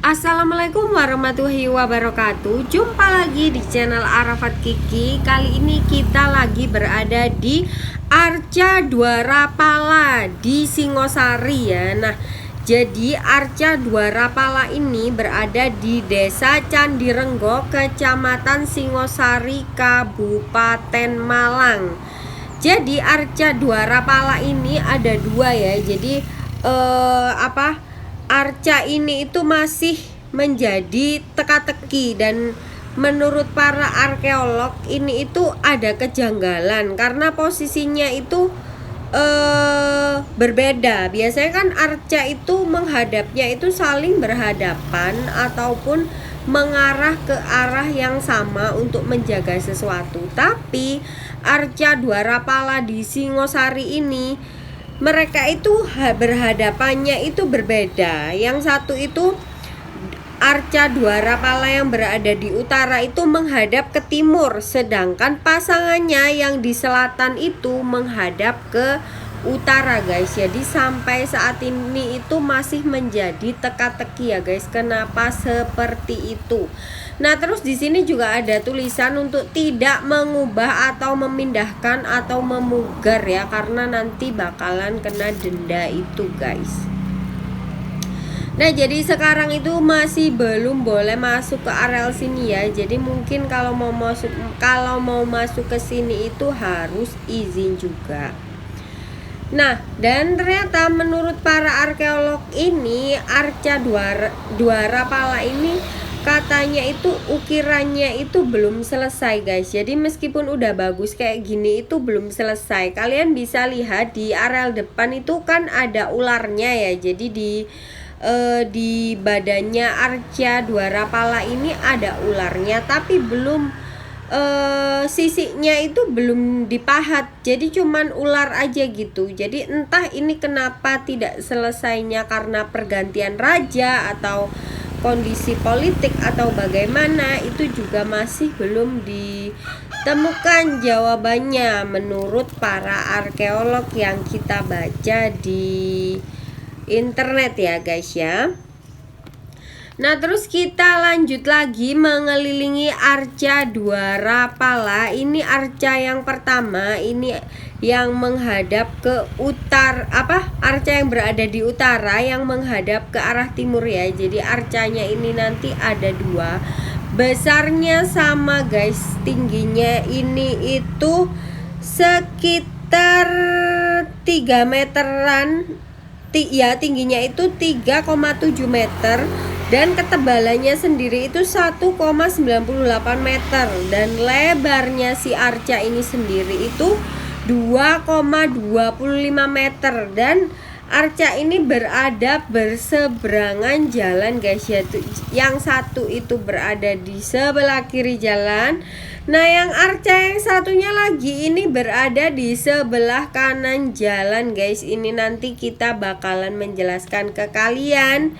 Assalamualaikum warahmatullahi wabarakatuh. Jumpa lagi di channel Arafat Kiki. Kali ini kita lagi berada di Arca Dwarapala di Singosari ya. Nah, jadi Arca Dwarapala ini berada di Desa Candirenggo, Kecamatan Singosari, Kabupaten Malang. Jadi Arca Dwarapala ini ada dua ya. Jadi arca ini itu masih menjadi teka-teki, dan menurut para arkeolog ini itu ada kejanggalan karena posisinya itu berbeda. Biasanya kan arca itu menghadapnya itu saling berhadapan ataupun mengarah ke arah yang sama untuk menjaga sesuatu. Tapi Arca Dwarapala di Singosari ini mereka itu berhadapannya itu berbeda. Yang satu itu Arca Dwarapala yang berada di utara itu menghadap ke timur, sedangkan pasangannya yang di selatan itu menghadap ke utara guys. Jadi sampai saat ini itu masih menjadi teka-teki ya guys, kenapa seperti itu. Nah, terus di sini juga ada tulisan untuk tidak mengubah atau memindahkan atau memugar ya, karena nanti bakalan kena denda itu guys. Nah, jadi sekarang itu masih belum boleh masuk ke areal sini ya. Jadi mungkin kalau mau masuk ke sini itu harus izin juga. Nah, dan ternyata menurut para arkeolog ini Arca Dwarapala ini katanya itu ukirannya itu belum selesai guys. Jadi meskipun udah bagus kayak gini itu belum selesai. Kalian bisa lihat di areal depan itu kan ada ularnya ya. Jadi di badannya Arca Dwarapala ini ada ularnya, tapi belum sisiknya itu belum dipahat. Jadi cuman ular aja gitu. Jadi entah ini kenapa tidak selesainya karena pergantian raja atau kondisi politik atau bagaimana, itu juga masih belum ditemukan jawabannya menurut para arkeolog yang kita baca di internet ya guys ya. Nah, terus kita lanjut lagi mengelilingi Arca Dwarapala. Ini arca yang pertama, ini yang menghadap ke arca yang berada di utara yang menghadap ke arah timur ya. Jadi arcanya ini nanti ada dua. Besarnya sama guys, tingginya ini itu sekitar 3 meteran. Ya, tingginya itu 3,7 meter dan ketebalannya sendiri itu 1,98 meter, dan lebarnya si arca ini sendiri itu 2,25 meter, dan arca ini berada berseberangan jalan guys ya. Yang satu itu berada di sebelah kiri jalan. Nah, yang arca yang satunya lagi ini berada di sebelah kanan jalan guys. Ini nanti kita bakalan menjelaskan ke kalian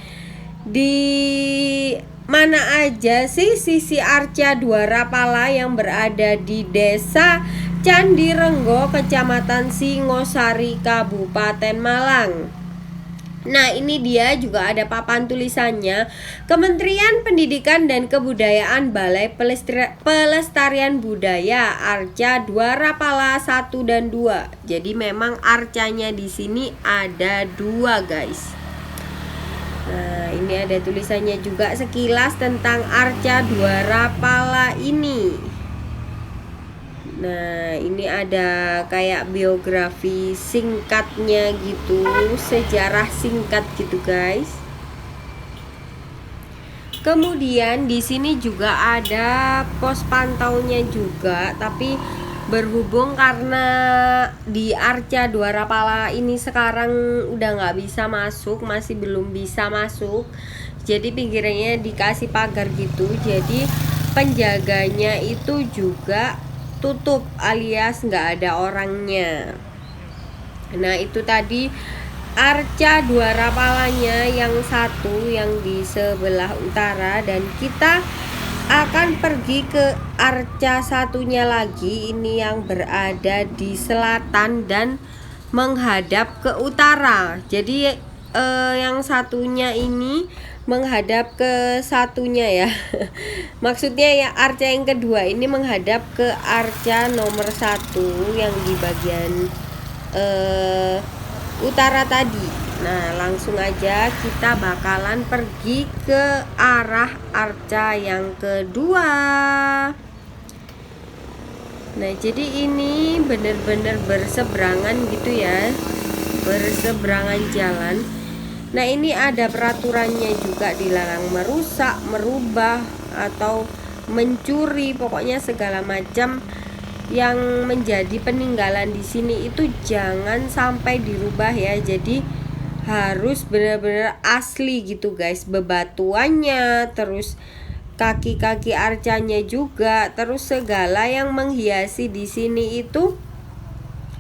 di mana aja sih sisi Arca Dwarapala yang berada di Desa Candirenggo, Kecamatan Singosari, Kabupaten Malang. Nah, ini dia juga ada papan tulisannya. Kementerian Pendidikan dan Kebudayaan, Balai Pelestarian Budaya, Arca Dwarapala 1 dan 2. Jadi memang arcanya di sini ada 2 guys. Nah, ini ada tulisannya juga sekilas tentang Arca Dwarapala ini. Nah, ini ada kayak biografi singkatnya gitu, sejarah singkat gitu guys. Kemudian di sini juga ada pos pantaunya juga, tapi berhubung karena di Arca Dwarapala ini sekarang udah nggak bisa masuk, masih belum bisa masuk, jadi pinggirannya dikasih pagar gitu. Jadi penjaganya itu juga tutup alias nggak ada orangnya. Nah, itu tadi Arca Dwarapalanya yang satu yang di sebelah utara, dan kita akan pergi ke arca satunya lagi, ini yang berada di selatan dan menghadap ke utara. Jadi yang satunya ini menghadap ke satunya ya. Maksudnya ya arca yang kedua ini menghadap ke arca nomor 1 yang di bagian utara tadi. Nah, langsung aja kita bakalan pergi ke arah arca yang kedua. Nah, jadi ini benar-benar berseberangan gitu ya, berseberangan jalan. Nah, ini ada peraturannya juga, dilarang merusak, merubah, atau mencuri, pokoknya segala macam yang menjadi peninggalan di sini itu jangan sampai dirubah ya. Jadi harus benar-benar asli gitu guys, bebatuannya, terus kaki-kaki arcanya juga, terus segala yang menghiasi di sini itu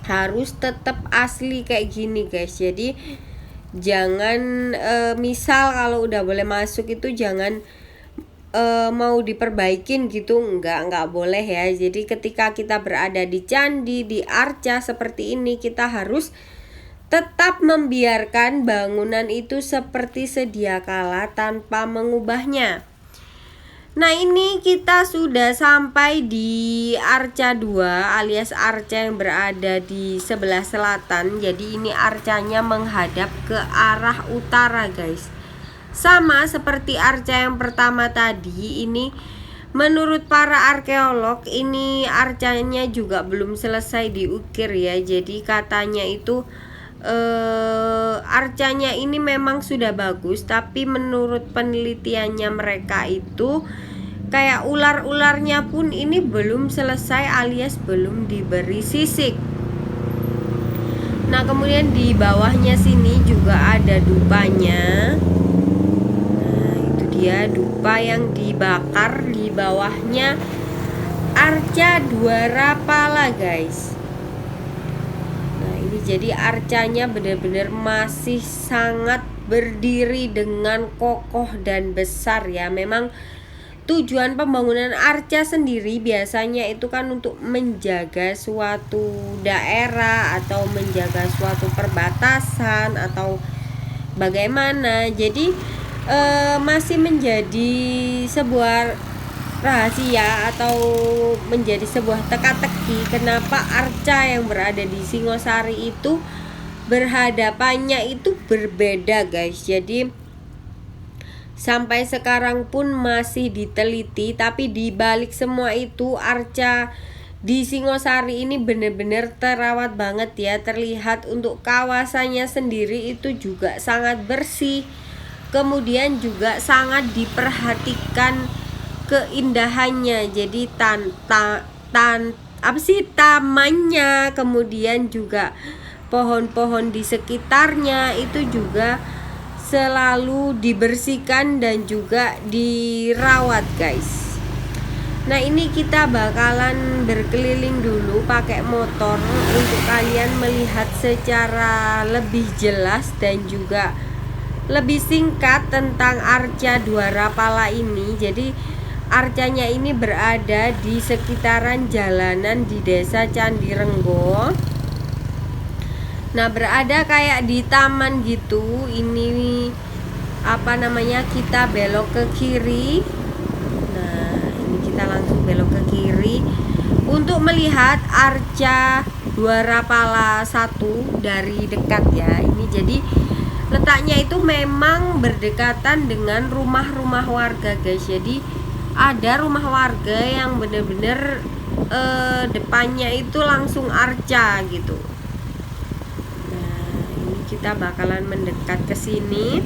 harus tetap asli kayak gini guys. Jadi jangan misal kalau udah boleh masuk itu jangan mau diperbaikin gitu, nggak boleh ya. Jadi ketika kita berada di candi, di arca seperti ini, kita harus tetap membiarkan bangunan itu seperti sedia kala tanpa mengubahnya. Nah, ini kita sudah sampai di arca 2 alias arca yang berada di sebelah selatan. Jadi ini arcanya menghadap ke arah utara guys. Sama seperti arca yang pertama tadi, ini menurut para arkeolog ini arcanya juga belum selesai diukir ya. Jadi katanya itu arcanya ini memang sudah bagus, tapi menurut penelitiannya mereka itu kayak ular-ularnya pun ini belum selesai alias belum diberi sisik. Nah, kemudian di bawahnya sini juga ada dupanya. Nah, itu dia dupa yang dibakar di bawahnya arca Dwarapala guys. Jadi arcanya benar-benar masih sangat berdiri dengan kokoh dan besar ya. Memang tujuan pembangunan arca sendiri biasanya itu kan untuk menjaga suatu daerah atau menjaga suatu perbatasan atau bagaimana. Jadi masih menjadi sebuah rahasia atau menjadi sebuah teka-teki kenapa arca yang berada di Singosari itu berhadapannya itu berbeda guys. Jadi sampai sekarang pun masih diteliti, tapi di balik semua itu arca di Singosari ini benar-benar terawat banget ya. Terlihat untuk kawasannya sendiri itu juga sangat bersih, kemudian juga sangat diperhatikan keindahannya. Jadi tamannya, kemudian juga pohon-pohon di sekitarnya itu juga selalu dibersihkan dan juga dirawat guys. Nah, ini kita bakalan berkeliling dulu pakai motor untuk kalian melihat secara lebih jelas dan juga lebih singkat tentang arca Dwarapala ini. Jadi arcanya ini berada di sekitaran jalanan di desa Candirenggo. Nah, berada kayak di taman gitu. Ini apa namanya, kita belok ke kiri. Nah, ini kita langsung belok ke kiri untuk melihat arca Dwarapala 1 dari dekat ya. Ini jadi letaknya itu memang berdekatan dengan rumah-rumah warga guys. Jadi ada rumah warga yang bener-bener depannya itu langsung arca gitu. Nah, ini kita bakalan mendekat ke sini.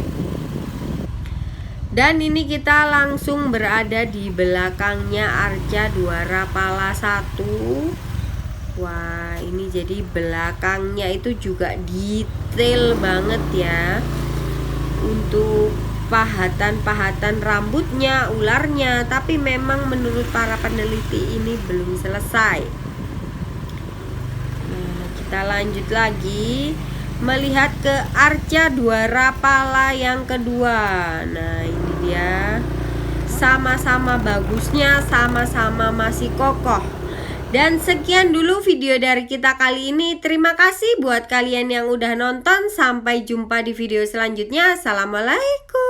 Dan ini kita langsung berada di belakangnya arca Dwarapala 1. Wah, ini jadi belakangnya itu juga detail banget ya. Untuk pahatan-pahatan rambutnya, ularnya, tapi memang menurut para peneliti ini belum selesai. Nah, kita lanjut lagi melihat ke arca Dwarapala yang kedua. Nah, ini dia, sama-sama bagusnya, sama-sama masih kokoh. Dan sekian dulu video dari kita kali ini. Terima kasih buat kalian yang udah nonton. Sampai jumpa di video selanjutnya. Assalamualaikum.